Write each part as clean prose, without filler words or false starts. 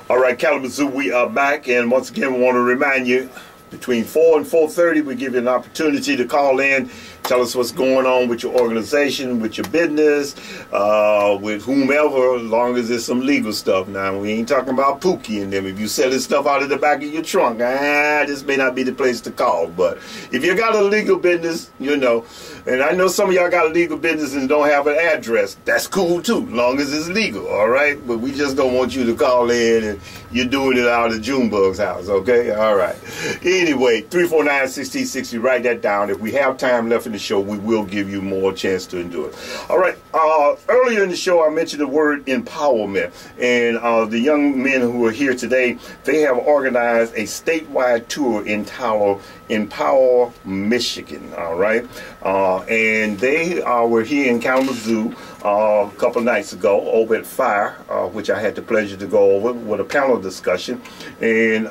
All right, Kalamazoo, we are back, and once again, we want to remind you, between 4 and 4:30, we give you an opportunity to call in, tell us what's going on with your organization, with your business, with whomever, as long as there's some legal stuff. Now, we ain't talking about Pookie and them. If you selling stuff out of the back of your trunk, this may not be the place to call. But if you got a legal business, you know, and I know some of y'all got a legal business and don't have an address, that's cool too, as long as it's legal, all right? But we just don't want you to call in and you're doing it out of Junebug's house, okay? All right. Anyway, 349-1660, write that down. If we have time left in the show, we will give you more chance to endure it. All right. Earlier in the show, I mentioned the word empowerment, and the young men who are here today, they have organized a statewide tour in Empower, Michigan. All right, and they were here in Kalamazoo a couple nights ago over at Fire, which I had the pleasure to go over with a panel discussion, and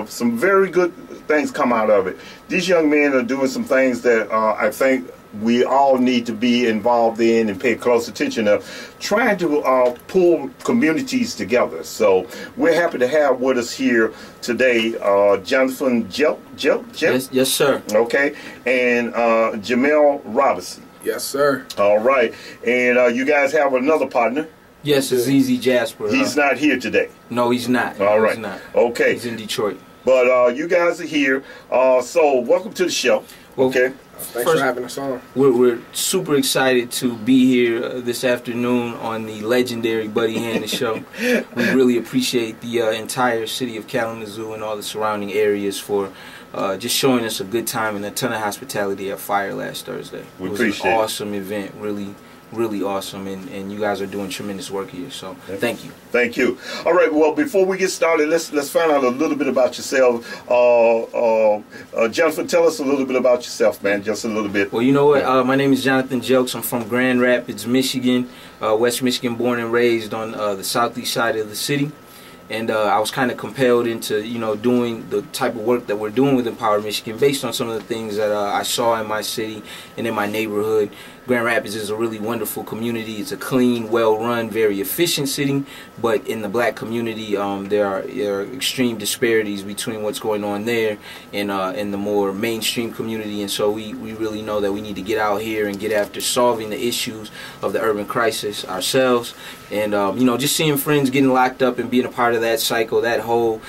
some very good things come out of it. These young men are doing some things that I think we all need to be involved in and pay close attention of, trying to pull communities together. So we're happy to have with us here today Jonathan Jelks? Yes, sir. Okay, and Jamiel Robinson. Yes, sir. All right, and you guys have another partner. Yes, Azizi Jasper. He's not here today. No, he's not. All right. He's not. Okay. He's in Detroit. But you guys are here, so welcome to the show. Well, okay. Thanks for having us on. We're super excited to be here this afternoon on the legendary Buddy Hannah show. We really appreciate the entire city of Kalamazoo and all the surrounding areas for just showing us a good time and a ton of hospitality at Fire last Thursday. We it was an awesome event, really awesome, and you guys are doing tremendous work here, so thank you. Thank you. All right, well, before we get started, let's find out a little bit about yourself. Jonathan, tell us a little bit about yourself, man, just a little bit. Well, you know what, my name is Jonathan Jelks. I'm from Grand Rapids, Michigan, West Michigan, born and raised on the southeast side of the city. And I was kind of compelled into, doing the type of work that we're doing with Empower Michigan based on some of the things that I saw in my city and in my neighborhood. Grand Rapids is a really wonderful community. It's a clean, well-run, very efficient city. But in the black community, there are extreme disparities between what's going on there and in the more mainstream community. And so we really know that we need to get out here and get after solving the issues of the urban crisis ourselves. And, just seeing friends getting locked up and being a part of that cycle, that whole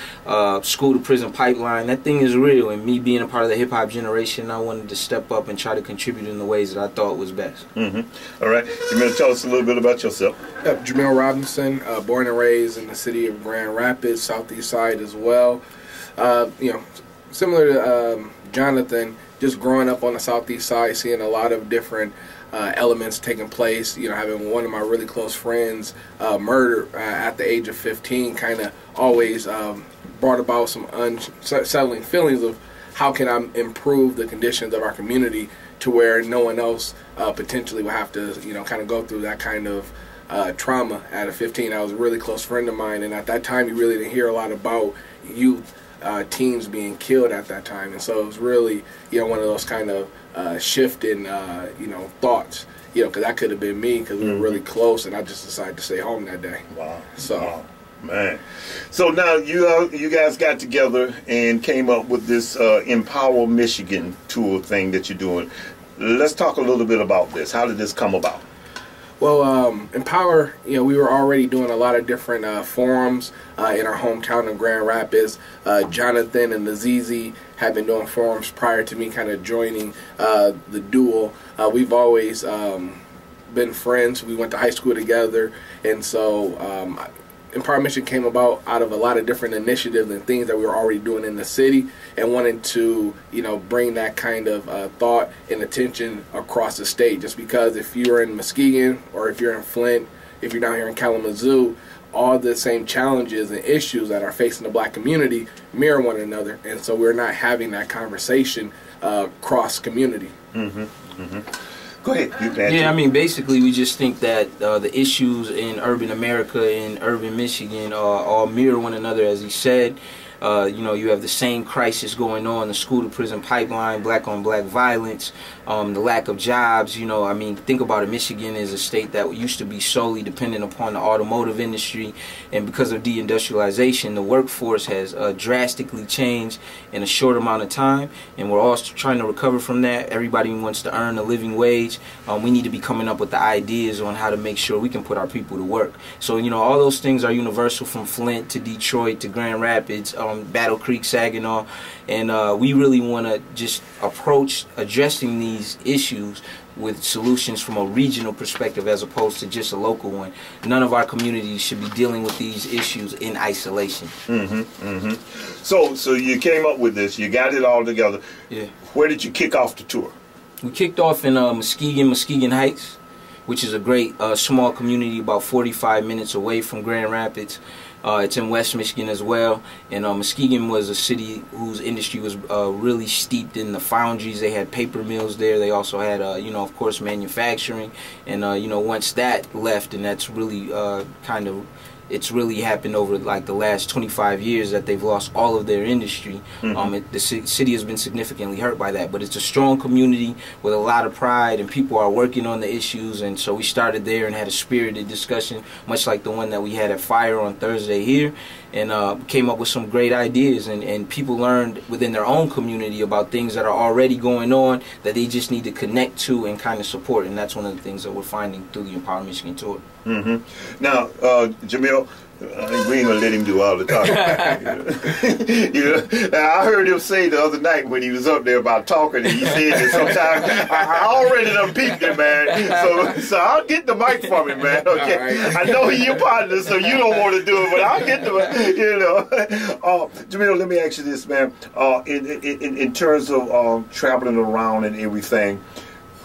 school-to-prison pipeline, that thing is real. And me being a part of the hip-hop generation, I wanted to step up and try to contribute in the ways that I thought was best. All right. You want to tell us a little bit about yourself? Yep, Jamiel Robinson, born and raised in the city of Grand Rapids, southeast side as well. Similar to Jonathan, just growing up on the southeast side, seeing a lot of different elements taking place, having one of my really close friends murdered at the age of 15 kind of always brought about some unsettling feelings of how can I improve the conditions of our community to where no one else potentially would have to, kind of go through that kind of trauma at a 15. I was a really close friend of mine, and at that time you really didn't hear a lot about youth, teens being killed at that time. And so it was really, one of those kind of shifting, thoughts, because that could have been me because we were really close, and I just decided to stay home that day. Wow. So. Wow. Man, so now you guys got together and came up with this Empower Michigan tour thing that you're doing. Let's talk a little bit about this. How did this come about? Well, Empower, we were already doing a lot of different forums in our hometown of Grand Rapids. Jonathan and Azizi had been doing forums prior to me kind of joining the duo. We've always been friends. We went to high school together, and so Empower Michigan came about out of a lot of different initiatives and things that we were already doing in the city, and wanted to, bring that kind of thought and attention across the state. Just because if you're in Muskegon or if you're in Flint, if you're down here in Kalamazoo, all the same challenges and issues that are facing the black community mirror one another, and so we're not having that conversation cross community. Go ahead. You can I mean, basically, we just think that the issues in urban America and urban Michigan all mirror one another, as he said. You know, you have the same crisis going on, the school to prison pipeline, black on black violence, the lack of jobs. You know, I mean, think about it. Michigan is a state that used to be solely dependent upon the automotive industry, and because of deindustrialization, the workforce has drastically changed in a short amount of time, and we're all trying to recover from that. Everybody wants to earn a living wage. We need to be coming up with the ideas on how to make sure we can put our people to work. So, you know, all those things are universal, from Flint to Detroit to Grand Rapids, Battle Creek, Saginaw, and we really want to just approach addressing these issues with solutions from a regional perspective as opposed to just a local one. None of our communities should be dealing with these issues in isolation. So you came up with this, you got it all together. Yeah. Where did you kick off the tour? We kicked off in Muskegon Heights, which is a great small community about 45 minutes away from Grand Rapids. It's in West Michigan as well, and Muskegon was a city whose industry was really steeped in the foundries. They had paper mills there. They also had, you know, of course, manufacturing, and you know, once that left, and that's really it's really happened over like the last 25 years that they've lost all of their industry. The city has been significantly hurt by that, but it's a strong community with a lot of pride, and people are working on the issues. And so we started there and had a spirited discussion, much like the one that we had at Fire on Thursday here, and came up with some great ideas, and people learned within their own community about things that are already going on that they just need to connect to and kind of support. And that's one of the things that we're finding through the Empower Michigan tour. Now, Jamiel, we ain't gonna let him do all the talking. You know, I heard him say the other night when he was up there about talking, and he said that sometimes I already done peeped him, man. So I'll get the mic from him, man. Okay, right. I know he's your partner, so you don't want to do it, but I'll get the, you know. Jamiel, let me ask you this, man. In terms of traveling around and everything,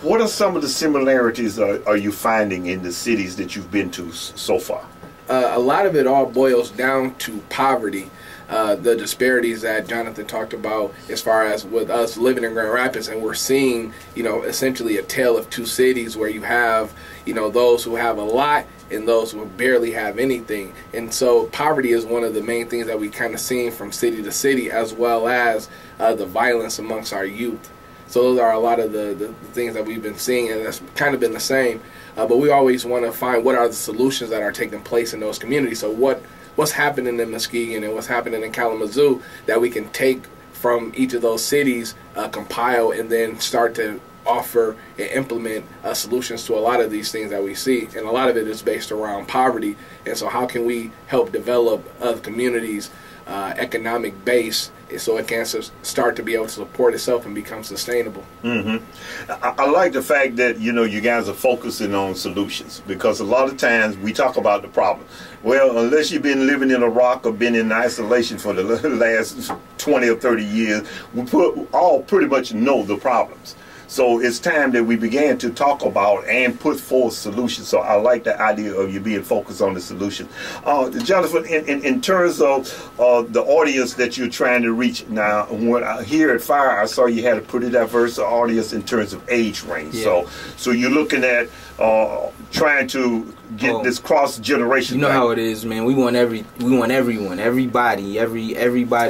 what are some of the similarities are you finding in the cities that you've been to so far? A lot of it all boils down to poverty. The disparities that Jonathan talked about as far as with us living in Grand Rapids, and we're seeing, you know, essentially a tale of two cities where you have, you know, those who have a lot and those who barely have anything. And so poverty is one of the main things that we kind of seen from city to city, as well as the violence amongst our youth. So those are a lot of the things that we've been seeing, and that's kind of been the same. But we always want to find what are the solutions that are taking place in those communities. So what's happening in Muskegon and what's happening in Kalamazoo that we can take from each of those cities, compile, and then start to offer and implement solutions to a lot of these things that we see. And a lot of it is based around poverty. And so how can we help develop other communities' economic base so it can start to be able to support itself and become sustainable. I like the fact that, you know, you guys are focusing on solutions, because a lot of times we talk about the problem. Well, unless you've been living in a rock or been in isolation for the last 20 or 30 years, we all pretty much know the problems. So it's time that we began to talk about and put forth solutions. So I like the idea of you being focused on the solution. Jonathan, in terms of the audience that you're trying to reach now, here at Fire, I saw you had a pretty diverse audience in terms of age range. Yeah. So you're looking at trying to get this cross generation. You know how it is, man. We want everyone, everybody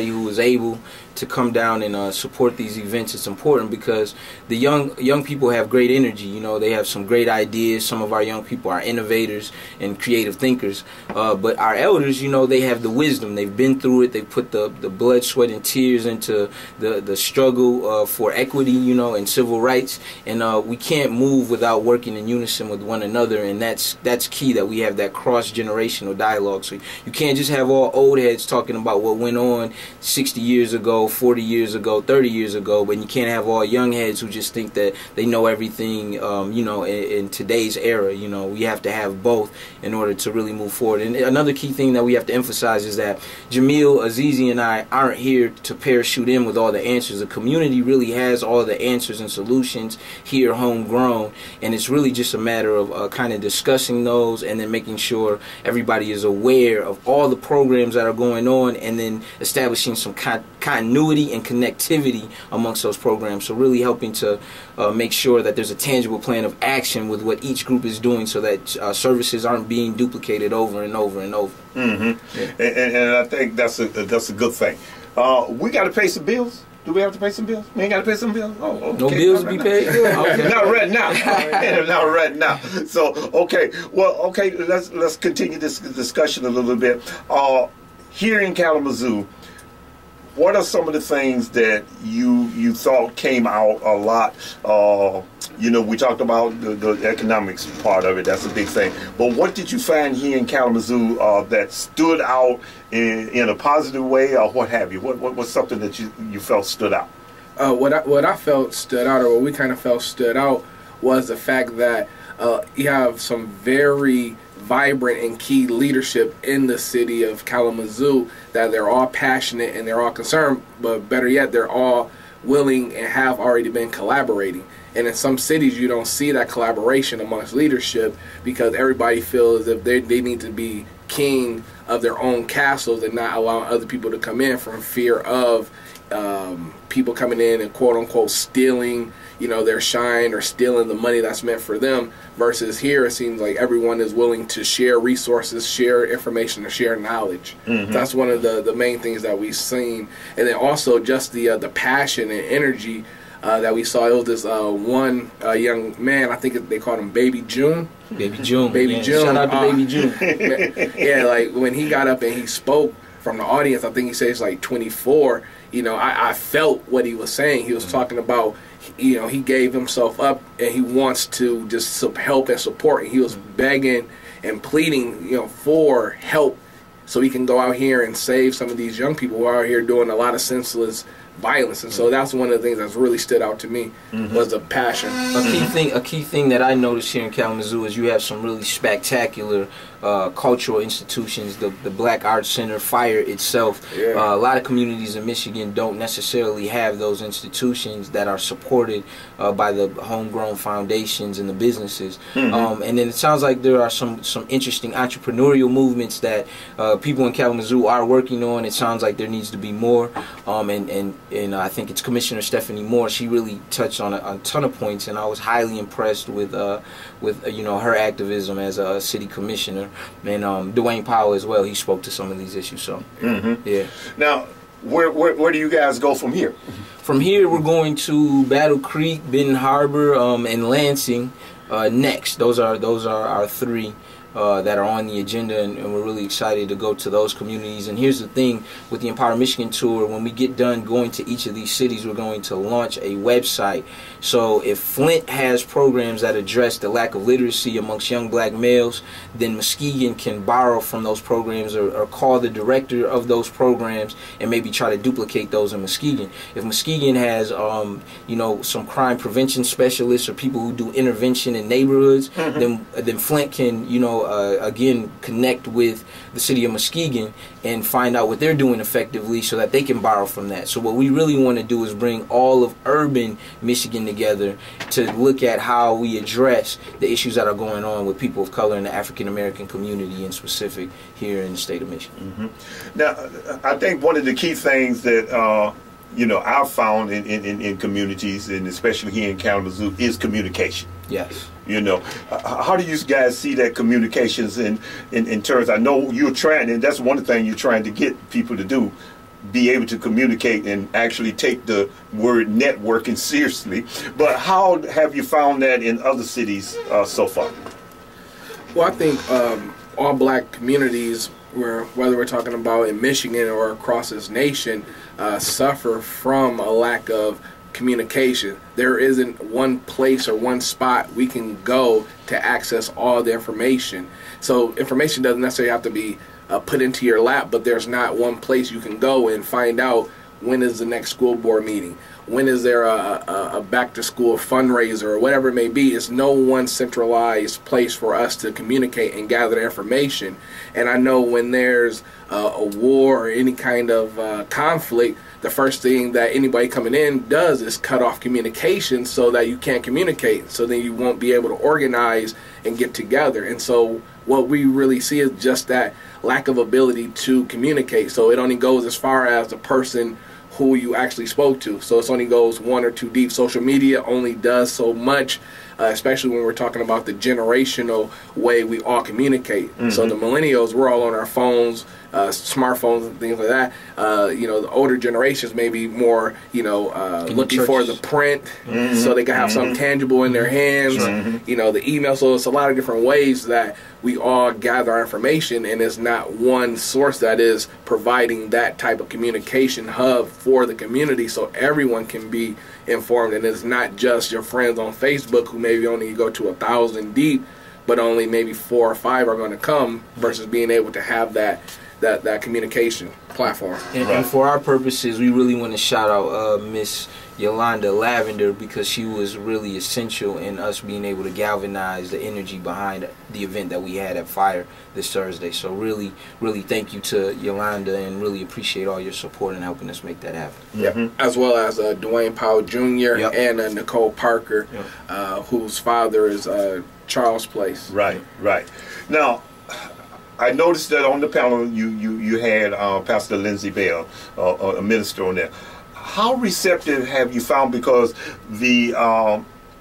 who is able to come down and support these events. It's important because the young people have great energy. You know, they have some great ideas. Some of our young people are innovators and creative thinkers. But our elders, you know, they have the wisdom. They've been through it. They put the blood, sweat, and tears into the struggle for equity, you know, and civil rights. And we can't move without working in unison with one another. And that's key, that we have that cross-generational dialogue. So you can't just have all old heads talking about what went on 60 years ago, 40 years ago, 30 years ago, but you can't have all young heads who just think that they know everything, you know, in today's era. You know, we have to have both in order to really move forward. And another key thing that we have to emphasize is that Jamiel, Azizi, and I aren't here to parachute in with all the answers. The community really has all the answers and solutions here, homegrown, and it's really just a matter of kind of discussing those and then making sure everybody is aware of all the programs that are going on, and then establishing some continuity and connectivity amongst those programs. So really helping to make sure that there's a tangible plan of action with what each group is doing, so that services aren't being duplicated over and over and over. Mm-hmm. Yeah. And I think that's a good thing. We got to pay some bills. Do we have to pay some bills? We ain't got to pay some bills? Oh, okay. No bills to be paid? Okay. Not right now. Not right now. So, okay. Well, okay, let's continue this discussion a little bit. Here in Kalamazoo, what are some of the things that you thought came out a lot? We talked about the economics part of it. That's a big thing. But what did you find here in Kalamazoo that stood out in a positive way, or what have you? What was something that you felt stood out? What I felt stood out, or what we kind of felt stood out, was the fact that you have some very vibrant and key leadership in the city of Kalamazoo, that they're all passionate and they're all concerned, but better yet, they're all willing and have already been collaborating. And in some cities, you don't see that collaboration amongst leadership, because everybody feels as if they need to be king of their own castles and not allowing other people to come in, from fear of people coming in and quote unquote stealing their shine, or stealing the money that's meant for them. Versus here, it seems like everyone is willing to share resources, share information, and share knowledge. Mm-hmm. That's one of the main things that we've seen. And then also just the passion and energy that we saw. It was this one young man, I think they called him Baby June. Baby June. June. Shout out to Baby June. Yeah, like when he got up and he spoke from the audience, I think he said he's like 24. I felt what he was saying. He was talking about, he gave himself up and he wants to just help and support. And he was begging and pleading, for help, so he can go out here and save some of these young people who are out here doing a lot of senseless violence. And so that's one of the things that's really stood out to me, was the passion. A key thing that I noticed here in Kalamazoo is you have some really spectacular cultural institutions. The Black Arts Center, Fire itself. Yeah. A lot of communities in Michigan don't necessarily have those institutions that are supported by the homegrown foundations and the businesses. And then it sounds like there are some interesting entrepreneurial movements that people in Kalamazoo are working on. It sounds like there needs to be more. And I think it's Commissioner Stephanie Moore. She really touched on a ton of points, and I was highly impressed with her activism as a city commissioner. And Dwayne Powell as well. He spoke to some of these issues. So yeah. Now, where do you guys go from here? From here, we're going to Battle Creek, Benton Harbor, and Lansing next. Those are our three that are on the agenda, and we're really excited to go to those communities. And here's the thing with the Empower Michigan tour: when we get done going to each of these cities, we're going to launch a website. So if Flint has programs that address the lack of literacy amongst young black males, then Muskegon can borrow from those programs, or call the director of those programs and maybe try to duplicate those in Muskegon. If Muskegon has some crime prevention specialists or people who do intervention in neighborhoods, then Flint can again connect with the city of Muskegon and find out what they're doing effectively, so that they can borrow from that. So what we really want to do is bring all of urban Michigan together to look at how we address the issues that are going on with people of color in the African American community in specific here in the state of Michigan. Now, I think one of the key things that I've found in communities, and especially here in Kalamazoo, is communication. Yes. How do you guys see that communications in terms? I know you're trying, and that's one of the things you're trying to get people to do, be able to communicate and actually take the word networking seriously. But how have you found that in other cities so far? Well, I think all black communities, whether we're talking about in Michigan or across this nation, suffer from a lack of communication. There isn't one place or one spot we can go to access all the information. So information doesn't necessarily have to be put into your lap, but there's not one place you can go and find out when is the next school board meeting, when is there a back-to-school fundraiser, or whatever it may be. It's no one centralized place for us to communicate and gather the information. And I know when there's a war or any kind of conflict, the first thing that anybody coming in does is cut off communication so that you can't communicate. So then you won't be able to organize and get together. And so what we really see is just that lack of ability to communicate. So it only goes as far as the person who you actually spoke to. So it only goes one or two deep. Social media only does so much, especially when we're talking about the generational way we all communicate. So the millennials, we're all on our phones, smartphones and things like that. The older generations may be more, looking for the print, so they can have something tangible in their hands, the email. So it's a lot of different ways that we all gather our information, and it's not one source that is providing that type of communication hub for the community so everyone can be informed. And it's not just your friends on Facebook who maybe only go to 1,000 deep, but only maybe 4 or 5 are going to come, versus being able to have that communication platform. And for our purposes, we really want to shout out Miss Yolanda Lavender, because she was really essential in us being able to galvanize the energy behind the event that we had at Fire this Thursday. So really, really thank you to Yolanda, and really appreciate all your support in helping us make that happen. As well as Dwayne Powell Jr. and Nicole Parker, whose father is Charles Place. Right. Now, I noticed that on the panel you had Pastor Lindsey Bell, a minister on there. How receptive have you found? Because the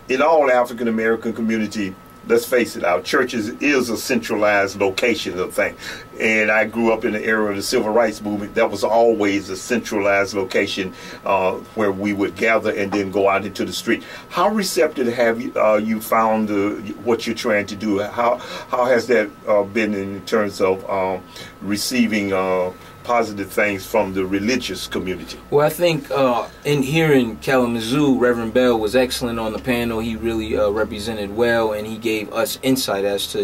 in all African American community, let's face it, our churches is a centralized location of things. And I grew up in the era of the civil rights movement. That was always a centralized location where we would gather and then go out into the street. How receptive have you found what you're trying to do? How has that been in terms of receiving positive things from the religious community? Well, I think here in Kalamazoo, Reverend Bell was excellent on the panel. He really represented well, and he gave us insight as to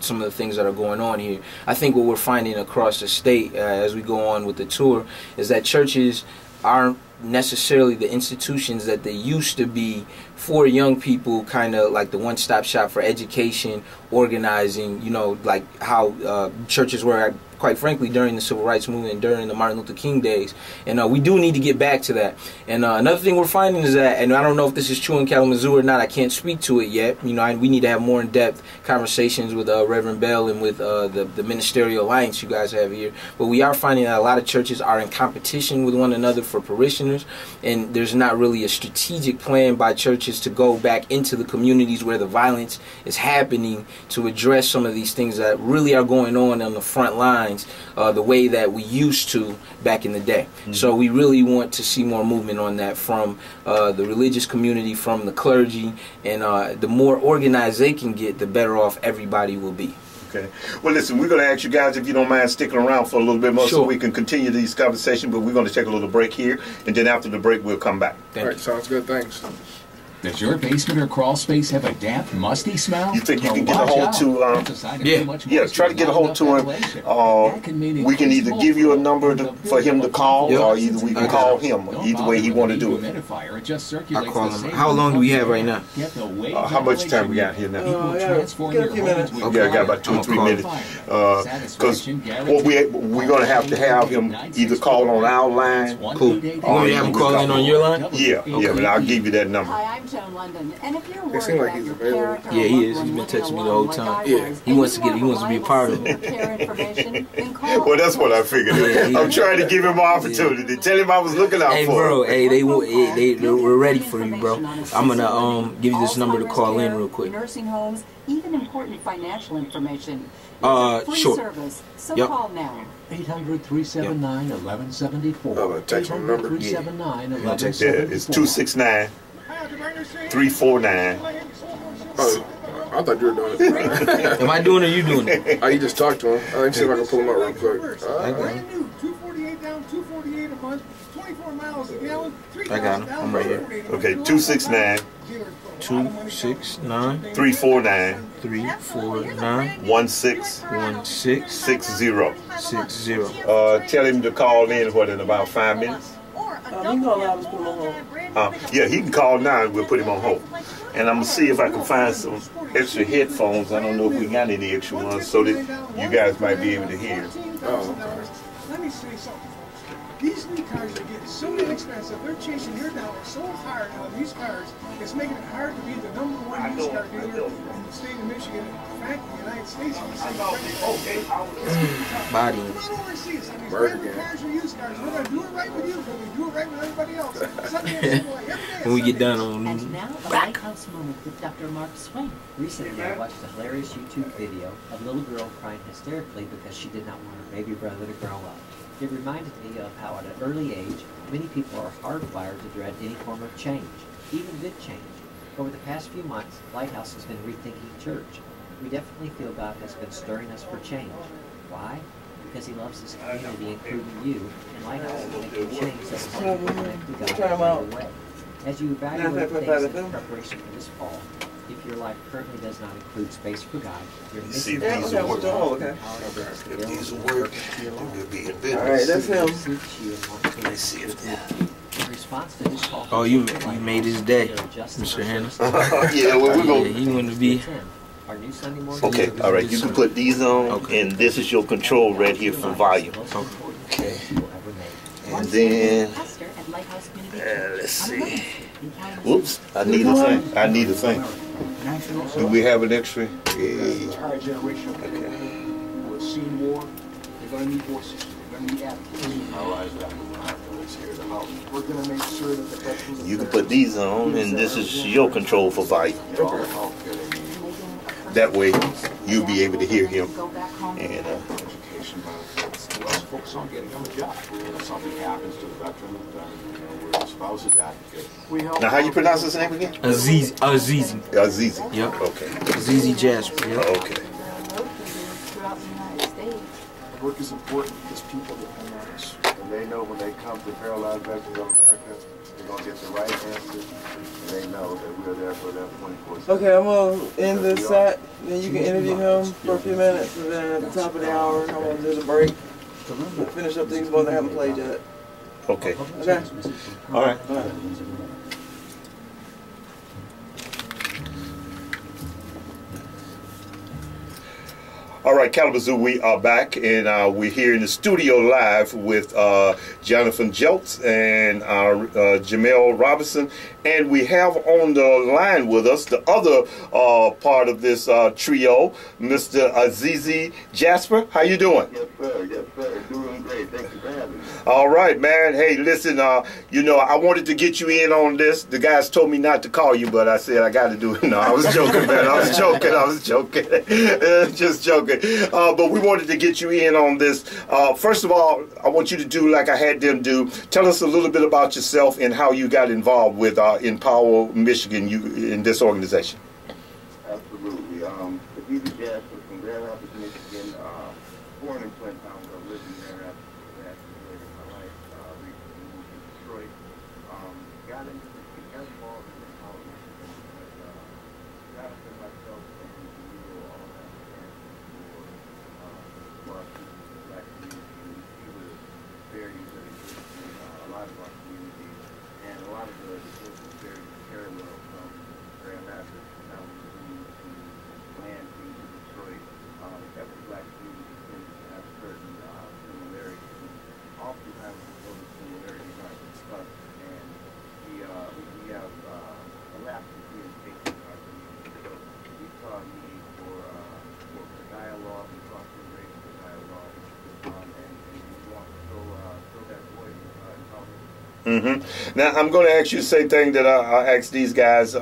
some of the things that are going on here. I think what we're finding across the state as we go on with the tour is that churches aren't necessarily the institutions that they used to be for young people, kind of like the one-stop shop for education, organizing, like how churches were, quite frankly, during the civil rights movement and during the Martin Luther King days. And we do need to get back to that. And another thing we're finding is that, and I don't know if this is true in Kalamazoo or not, I can't speak to it yet. We need to have more in-depth conversations with Reverend Bell and with the Ministerial Alliance you guys have here. But we are finding that a lot of churches are in competition with one another for parishioners, and there's not really a strategic plan by churches to go back into the communities where the violence is happening to address some of these things that really are going on the front lines the way that we used to back in the day. So we really want to see more movement on that from the religious community, from the clergy, and the more organized they can get, the better off everybody will be. Okay. Well, listen, we're going to ask you guys if you don't mind sticking around for a little bit more so we can continue these conversations, but we're going to take a little break here, and then after the break, we'll come back. All right, sounds good. Thanks. Does your basement or crawl space have a damp, musty smell? You think you can get a hold to try to get a hold to him. We can either give you a number for him to call, or either we can call him. Either way he want to do it. I'll call him. How long do we have right now? How much time we got here now? Get a few minutes. Okay, I got about 2 or 3 minutes. Because we're going to have him either call on our line. Cool. You want me to have him call in on your line? Yeah, but I'll give you that number. London. And if you're worried seem like about he's your available. parent or Yeah, he is. loved He's been one texting me the living whole alone time. like Yeah. ours, He wants to be a part of it. care information, then call Well, that's what I figured. I'm trying to give him an opportunity. Tell him I was looking out Hey, for bro. him. Hey, we're ready for you, bro. I'm gonna give you this number to call in real quick. Nursing homes, even important financial information. Free sure. service. So Yep. call now. 800-379-1174. I'm gonna text my number. 800-379-1174. It's 269-349. Oh, I thought you were doing it. Am I doing it or you doing it? Oh, you just talked to him. Let me see if I can pull him up real quick. Brand new, 248 down, 248 a month, 24 miles a gallon. I got him. I'm right here. Okay, 269 269 349 349 1660. 60. Tell him to call in in about 5 minutes. He can call out and put him on hold. Yeah, he can call now and we'll put him on hold. And I'm gonna see if I can find some extra headphones. I don't know if we got any extra ones so that you guys might be able to hear. Let me say something. These new cars are getting so inexpensive. They're chasing your dollar so hard on these cars. It's making it hard to be the #1 used car dealer in the state of Michigan. In fact, the United States. Body. Come on over and see us. I mean, brand new cars or used cars. We're gonna do it right with you, but we do it right with everybody else. When we get done on And now, a lighthouse moment with Dr. Mark Swain. Recently, I watched a hilarious YouTube video of a little girl crying hysterically because she did not want her baby brother to grow up. It reminded me of how at an early age, many people are hardwired to dread any form of change, even good change. Over the past few months, Lighthouse has been rethinking church. We definitely feel God has been stirring us for change. Why? Because he loves his community, including you, and Lighthouse is making change that will help you connect to God in a way. As you evaluate things in preparation for this fall, if your life currently does not include space for God, you're missing if these will work. If these will work, we'll be in business. All right, that's him. Let's see if in response to this call, Oh, you made his day, Mr. Hannah. yeah, well, we're Yeah, going he wanted to be. our new Sunday morning. Okay, all right, you can put these on, Okay. and this is your control right here for volume. Okay, and then, Pastor at Lighthouse Community let's see. in Kalamazoo. Whoops, I need a thing. I need a thing. Do we have an extra? Yeah. Entire generation of people who have seen more. They're going to need voices. They're going to need advocates. Our lives are here at the house. We're going to make sure that the veterans. You can put these on, and this is your control for volume. That way, you'll be able to hear him. And Education benefits. Let's focus on getting them a job. If something happens to the veteran, then we're the spouse's advocate. We help. now, how you pronounce his name again? Azizi. Azizi. Yep. Okay. Azizi Jasper. Yep. Okay. Throughout the United States. Work is important because people depend on us. And they know when they come to Paralyzed Veterans of America, they're going to get the right answer. And they know that we're there for them 24/7. Okay, I'm gonna end this set. Then you can interview him for a few minutes, and then at the top of the hour, I'm gonna do the break. Finish up things both I haven't played yet. Okay. Okay. All right. All right. All right, Kalamazoo, we are back, and we're here in the studio live with Jonathan Jelks and Jamiel Robinson, and we have on the line with us the other part of this trio, Mr. Azizi Jasper. How you doing? Yes, sir. Yes, sir. Doing great. Thank you for having me. All right, man. Hey, listen, you know, I wanted to get you in on this. The guys told me not to call you, but I said I got to do it. No, I was joking, man. I was joking. Just joking. But we wanted to get you in on this. First of all, I want you to do like I had them do. Tell us a little bit about yourself and how you got involved with Empower Michigan, in this organization. Absolutely. The BB Jazz was from Grand Rapids, Michigan. Born in Flint Town, but lived in Grand Rapids later in my life. Recently moved to Detroit. Got involved in Empower Michigan. Jonathan, myself, and you all have for our black community. He was very good at a lot of our community, and a lot of the work was very parallel from Grand Rapids to Kalamazoo to Lansing to Detroit. Every black community tends to have certain similarities. Oftentimes, those similarities aren't discussed, and we have a lack of communication in our community. So we saw a need for dialogue and cross-generation dialogue, and we want to fill that void in Kalamazoo. Now, I'm going to ask you the same thing that I asked these guys.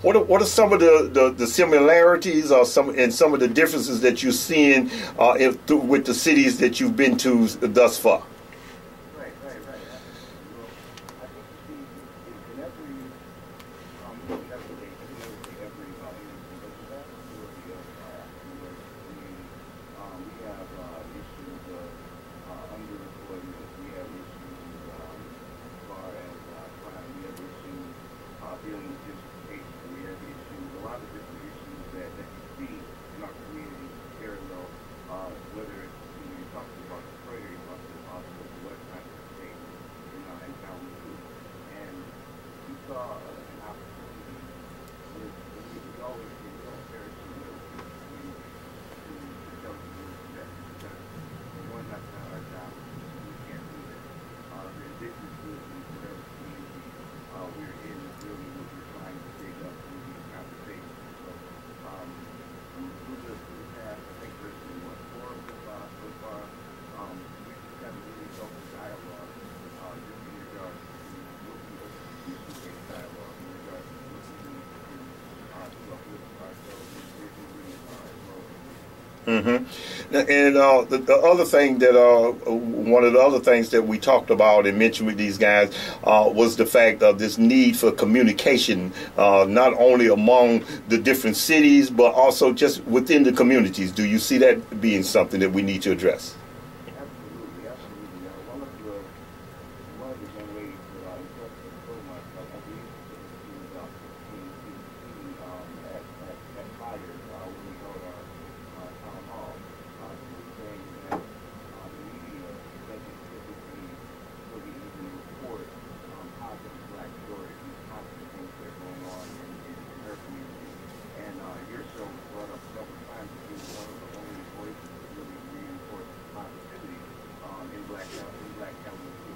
What are some of the similarities or some of the differences that you're seeing with the cities that you've been to thus far? Right. Absolutely. Well, I think you see in every we have issues of underemployment. We have issues as far as crime. We have issues dealing with gentrification. We have issues, a lot of different issues that you see in our community parallel, whether it's you're talking about Detroit or you're talking about the west side of the state in Kalamazoo. And we saw an opportunity we always see we don't perish in the community to tell the youth that because one, that's not our job. We can't do that. And the other thing that one of the other things that we talked about and mentioned with these guys was the fact of this need for communication, not only among the different cities, but also just within the communities. Do you see that being something that we need to address? Absolutely, absolutely. One of the young ladies that I told myself, I believe she was at Fires when we held our town hall. She was saying that the media doesn't typically really even report positive black stories and positive things that are going on in her community. And your show was brought up several times as being one of the only voices that really reinforce positivity in Black Kalamazoo.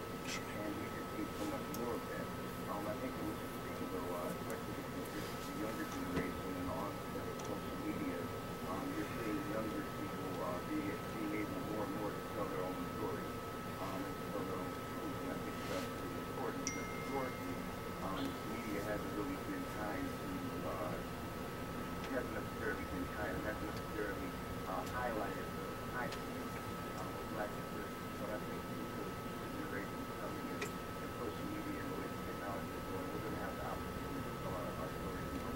And we just need so much more of that. I think it was interesting, though, especially with the younger generation and the onset of social media, you're seeing younger people being able more and more to tell their own stories and to tell their own truth. And I think that's really important because historically, media hasn't really been kind to, hasn't necessarily been kind and hasn't necessarily highlighted the kindness of Black people. But I think because the generation is coming in and social media and the way the technology is going, we're going to have the opportunity to tell our stories more.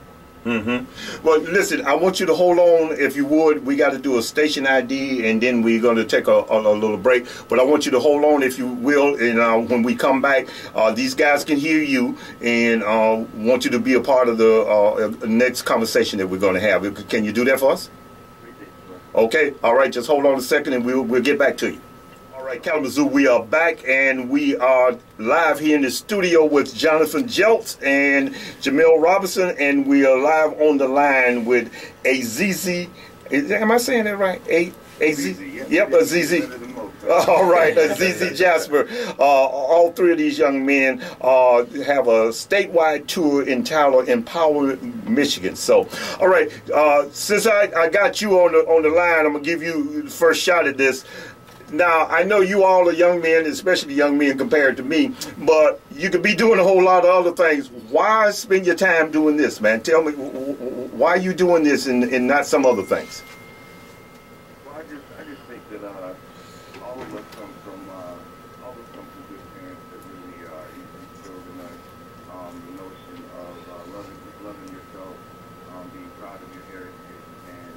Well, listen, I want you to hold on, if you would. We got to do a station ID, and then we're going to take a little break. But I want you to hold on, if you will, and when we come back, these guys can hear you, and want you to be a part of the next conversation that we're going to have. Can you do that for us? Okay, all right, just hold on a second, and we'll get back to you. All right, Kalamazoo, we are back, and we are live here in the studio with Jonathan Jelks and Jamiel Robinson, and we are live on the line with Azizi. Am I saying that right? Azizi? Yep, Azizi. All right, Azizi Jasper. All three of these young men have a statewide tour in Tyler, Empower, Michigan. So, all right, since I got you on the line, I'm gonna give you the first shot at this. Now, I know you all are young men, especially young men compared to me, but you could be doing a whole lot of other things. Why spend your time doing this, man? Tell me, why are you doing this and not some other things? Well, I just think that all of us come from good parents that really instilled in us the notion of loving yourself, being proud of your heritage, and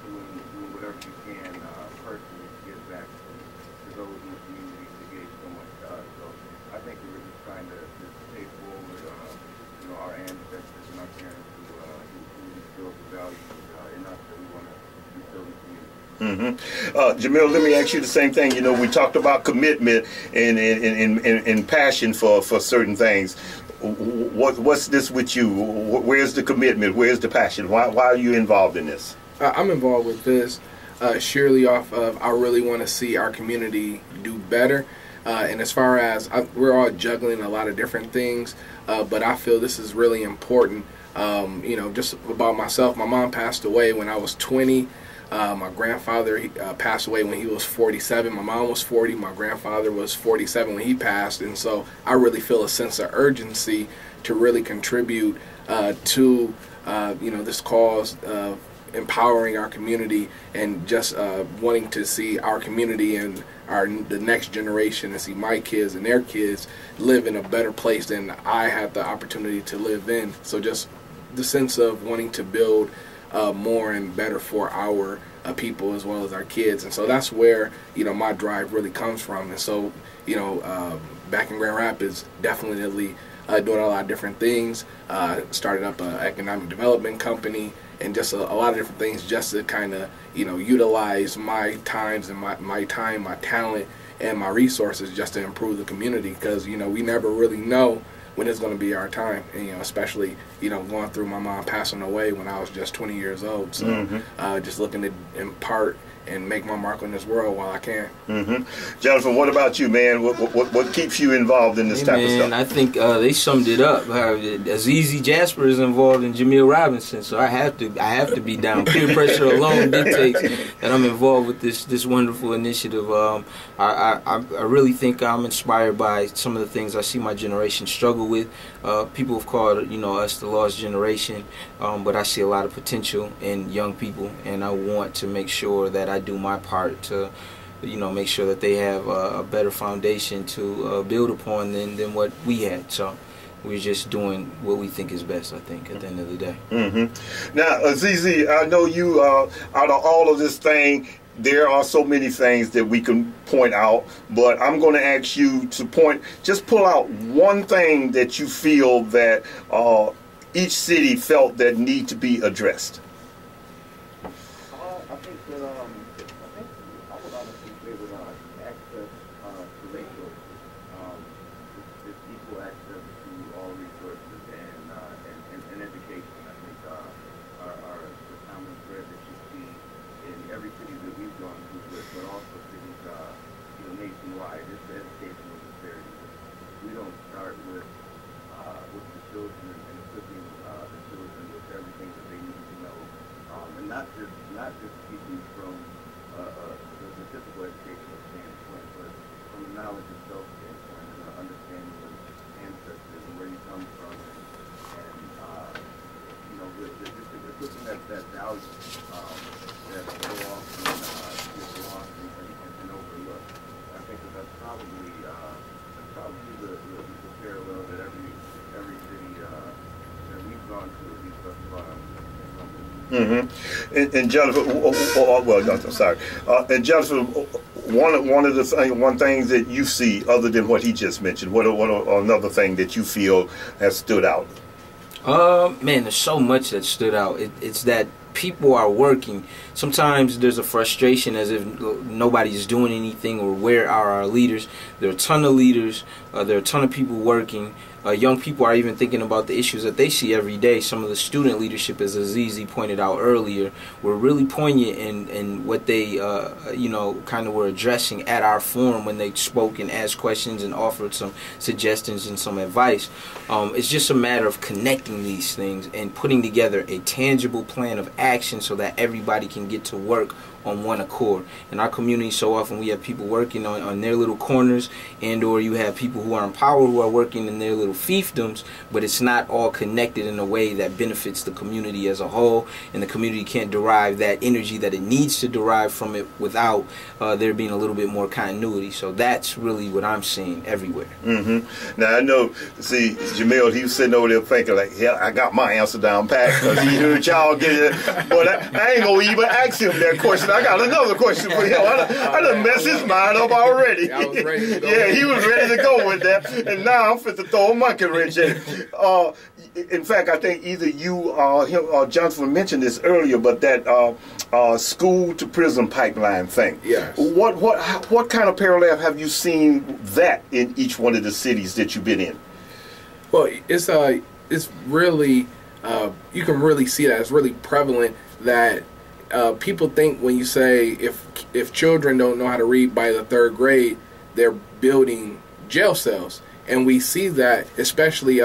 doing whatever you can personally to give back to those in the community that gave so much to us. So I think we were just trying to pay forward, our ancestors and our parents who instilled the values in us that we want to instill in the community. Jamiel, let me ask you the same thing. You know, we talked about commitment and passion for certain things. What's this with you? Where's the commitment? Where's the passion? Why are you involved in this? I'm involved with this surely off of I really want to see our community do better. And as far as we're all juggling a lot of different things, but I feel this is really important. Just about myself, my mom passed away when I was 20. My grandfather passed away when he was 47. My mom was 40. My grandfather was 47 when he passed. And so I really feel a sense of urgency to really contribute to this cause of empowering our community and just wanting to see our community and the next generation and see my kids and their kids live in a better place than I had the opportunity to live in. So just the sense of wanting to build more and better for our people as well as our kids. And so that's where my drive really comes from. And so back in Grand Rapids, definitely doing a lot of different things, started up an economic development company and just a lot of different things just to kind of utilize my times and my time, my talent, and my resources just to improve the community, because we never really know when it's going to be our time, and especially going through my mom passing away when I was just 20 years old. So just looking to impart and make my mark on this world while I can. Jonathan, what about you, man? What keeps you involved in this type of stuff? I think they summed it up. Azizi Jasper is involved in Jamiel Robinson, so I have to be down. Peer pressure alone dictates that I'm involved with this wonderful initiative. I really think I'm inspired by some of the things I see my generation struggle struggle with. People have called, you know, us the lost generation, but I see a lot of potential in young people, and I want to make sure that I do my part to, you know, make sure that they have a better foundation to build upon than what we had. So we're just doing what we think is best, I think, at the end of the day. Now, Azizi, I know you, out of all of this thing, there are so many things that we can point out, but I'm going to ask you to just pull out one thing that you feel that each city felt that need to be addressed. I think that I would honestly say that access to racial, is equal access to all resources and education. I think are the common thread that you see in every city that we've gone through with, but also cities, nationwide. It's the educational disparities. We don't start with the children and equipping the children with everything that they need to know, and not just speaking from the typical educational standpoint, but from the knowledge of self standpoint and the understanding of ancestors and where you come from, and equipping that value that so often gets lost and overlooked. I think that's probably the parallel that every city that we've gone to, at least thus far. And Jennifer, I'm sorry. And Jennifer, one thing that you see other than what he just mentioned, what another thing that you feel has stood out? Man, there's so much that stood out. It's that people are working. Sometimes there's a frustration as if nobody's doing anything, or where are our leaders? There are a ton of leaders. There are a ton of people working. Young people are even thinking about the issues that they see every day. Some of the student leadership, as Azizi pointed out earlier, were really poignant in what they, kind of were addressing at our forum when they spoke and asked questions and offered some suggestions and some advice. It's just a matter of connecting these things and putting together a tangible plan of action so that everybody can get to work on one accord. In our community, so often we have people working on their little corners, and or you have people who are in power who are working in their little fiefdoms, but it's not all connected in a way that benefits the community as a whole, and the community can't derive that energy that it needs to derive from it without there being a little bit more continuity. So that's really what I'm seeing everywhere. Now I know, see, Jamiel, he was sitting over there thinking like, yeah, I got my answer down pat, because he heard y'all get it, but I ain't gonna even ask him that question. I got another question for him. I done messed his mind up already. I was ready to go. Yeah, he was ready to go with that, and now I'm fit to throw a monkey wrench in it. In fact, I think either you or him or Jonathan mentioned this earlier, but that school to prison pipeline thing. Yes. What kind of parallel have you seen that in each one of the cities that you've been in? Well, it's really you can really see that it's really prevalent that. People think when you say if children don't know how to read by the 3rd grade, they're building jail cells, and we see that especially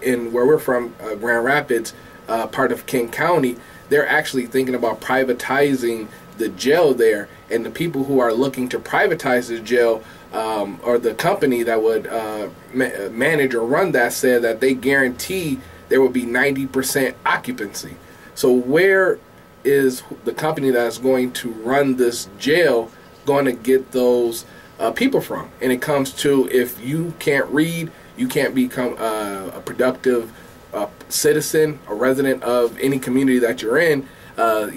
in where we're from, Grand Rapids, part of King County. They're actually thinking about privatizing the jail there, and the people who are looking to privatize the jail or the company that would manage or run that said that they guarantee there will be 90% occupancy. So where is the company that's going to run this jail going to get those people from? And it comes to, if you can't read, you can't become a productive citizen, a resident of any community that you're in. The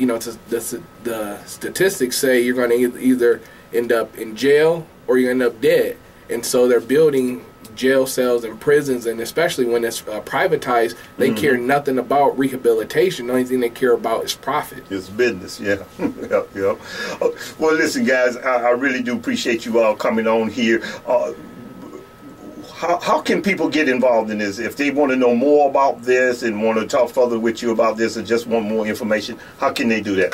statistics say you're going to either end up in jail or you end up dead. And so they're building jail cells and prisons, and especially when it's privatized, they care nothing about rehabilitation. The only thing they care about is profit. It's business, yeah. Yep. Well, listen, guys, I really do appreciate you all coming on here. How can people get involved in this? If they want to know more about this and want to talk further with you about this and just want more information, how can they do that?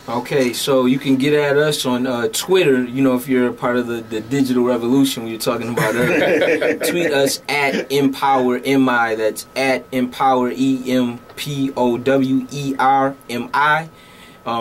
Okay, so you can get at us on Twitter. You know, if you're a part of the digital revolution we were talking about earlier, tweet us at EmpowerMI. That's at Empower EMPOWERMI.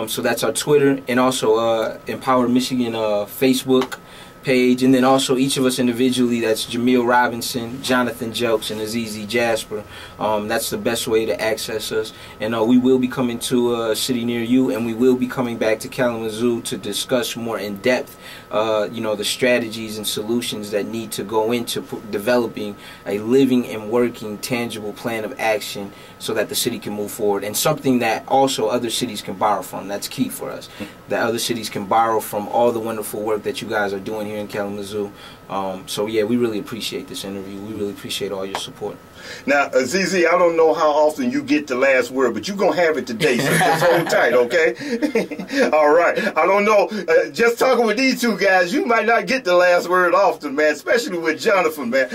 So that's our Twitter, and also Empower Michigan Facebook. page, and then also each of us individually. That's Jamiel Robinson, Jonathan Jelks, and Azizi Jasper. That's the best way to access us. And we will be coming to a city near you, and we will be coming back to Kalamazoo to discuss more in depth, the strategies and solutions that need to go into developing a living and working tangible plan of action so that the city can move forward, and something that also other cities can borrow from. That's key for us. That other cities can borrow from all the wonderful work that you guys are doing here in Kalamazoo. So yeah, we really appreciate this interview. We really appreciate all your support. Now, Azizi, I don't know how often you get the last word, but you're going to have it today, so just hold tight, okay? All right. I don't know. Just talking with these two guys, you might not get the last word often, man, especially with Jonathan, man.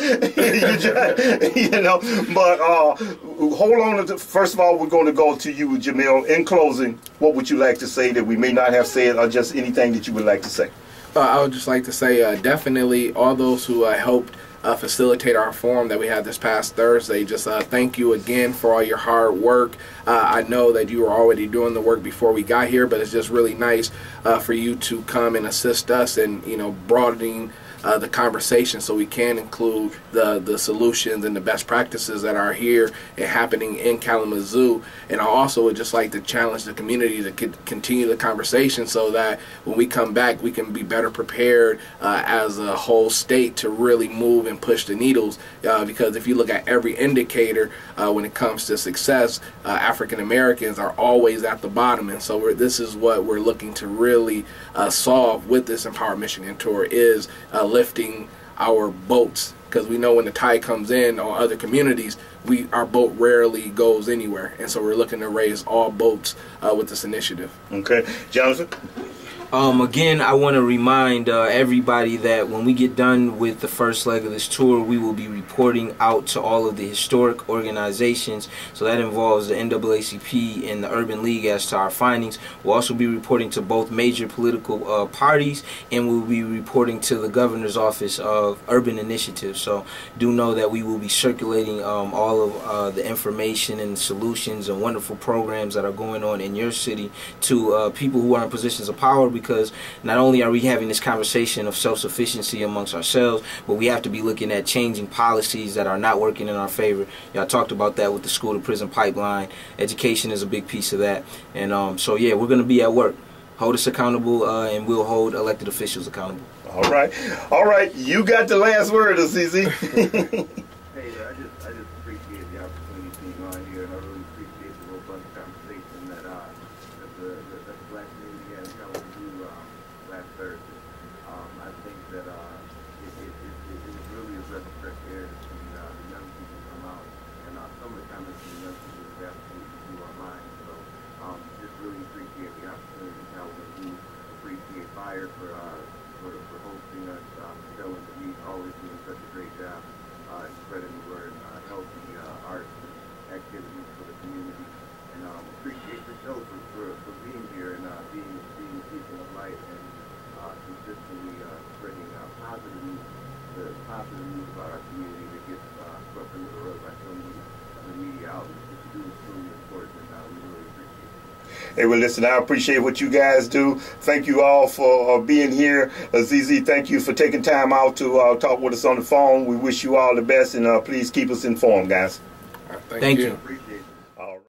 But hold on. First of all, we're going to go to you, Jamiel. In closing, what would you like to say that we may not have said, or just anything that you would like to say? I would just like to say definitely all those who helped facilitate our forum that we had this past Thursday, just thank you again for all your hard work. I know that you were already doing the work before we got here, but it's just really nice for you to come and assist us in broadening the conversation so we can include the solutions and the best practices that are here and happening in Kalamazoo. And I also would just like to challenge the community to continue the conversation so that when we come back, we can be better prepared as a whole state to really move and push the needles. Because if you look at every indicator when it comes to success, African Americans are always at the bottom. And so this is what we're looking to really solve with this Empower Michigan tour, is lifting our boats, because we know when the tide comes in on other communities, our boat rarely goes anywhere, and so we're looking to raise all boats with this initiative. Okay, Jonathan. Again, I want to remind everybody that when we get done with the first leg of this tour, we will be reporting out to all of the historic organizations. So that involves the NAACP and the Urban League as to our findings. We'll also be reporting to both major political parties, and we'll be reporting to the Governor's Office of Urban Initiatives. So do know that we will be circulating all of the information and solutions and wonderful programs that are going on in your city to people who are in positions of power, because not only are we having this conversation of self-sufficiency amongst ourselves, but we have to be looking at changing policies that are not working in our favor. Y'all talked about that with the school-to-prison pipeline. Education is a big piece of that. And so, yeah, we're going to be at work. Hold us accountable, and we'll hold elected officials accountable. All right. All right. You got the last word, Azizi. Hey, I just appreciate the opportunity being on here, and I really appreciate the robust conversation that the Black community had in Kalamazoo last Thursday. I think that it was really a breath of fresh air to see the young people come out, and some of the comments from the young people is absolutely blew our minds. So just really appreciate the opportunity in Kalamazoo. Appreciate Fire for hosting us, Phil and Denise always doing such a great job spreading the word, healthy arts and activities for the community. And appreciate the show for being here and being a beacon of light and consistently spreading positive news about our community that gets swept under the rug by so many of the media outlets. What you do is truly important, and we really appreciate it. Hey, well, listen, I appreciate what you guys do. Thank you all for being here. Azizi, thank you for taking time out to talk with us on the phone. We wish you all the best, and please keep us informed, guys. Thank you.